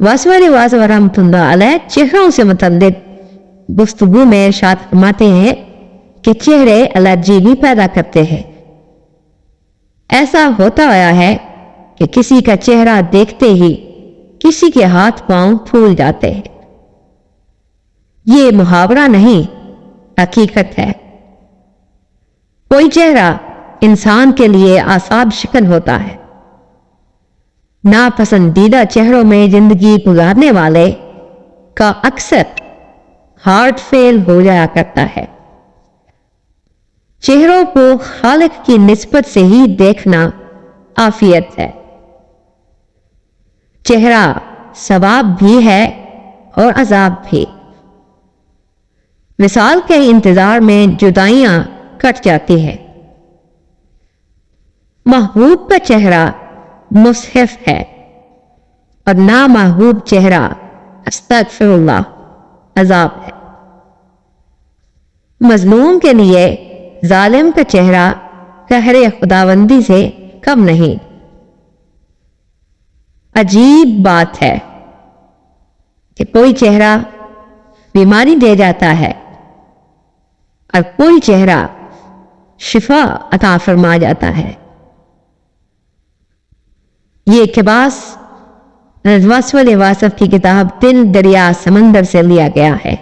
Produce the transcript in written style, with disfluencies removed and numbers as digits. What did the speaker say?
واسوی واضح رحمۃ اللہ علیہ چہروں سے متعلق گفتگو میں ارشاد فرماتے ہیں کہ چہرے الرجی بھی پیدا کرتے ہیں۔ ایسا ہوتا آیا ہے کہ کسی کا چہرہ دیکھتے ہی کسی کے ہاتھ پاؤں پھول جاتے ہیں۔ یہ محاورہ نہیں، حقیقت ہے۔ کوئی چہرہ انسان کے لیے اعصاب شکن ہوتا ہے۔ ناپسندیدہ چہروں میں زندگی گزارنے والے کا اکثر ہارٹ فیل ہو جایا کرتا ہے۔ چہروں کو خالق کی نسبت سے ہی دیکھنا عافیت ہے۔ چہرہ ثواب بھی ہے اور عذاب بھی۔ وصال کے انتظار میں جدائیاں کٹ جاتی ہیں۔ محبوب کا چہرہ مصحف ہے اور نامحبوب چہرہ استغفر اللہ عذاب ہے۔ مظلوم کے لیے ظالم کا چہرہ قہر خداوندی سے کم نہیں۔ عجیب بات ہے کہ کوئی چہرہ بیماری دے جاتا ہے اور کوئی چہرہ شفا عطا فرما جاتا ہے۔ یہ اقتباس واسف کی کتاب دل دریا سمندر سے لیا گیا ہے۔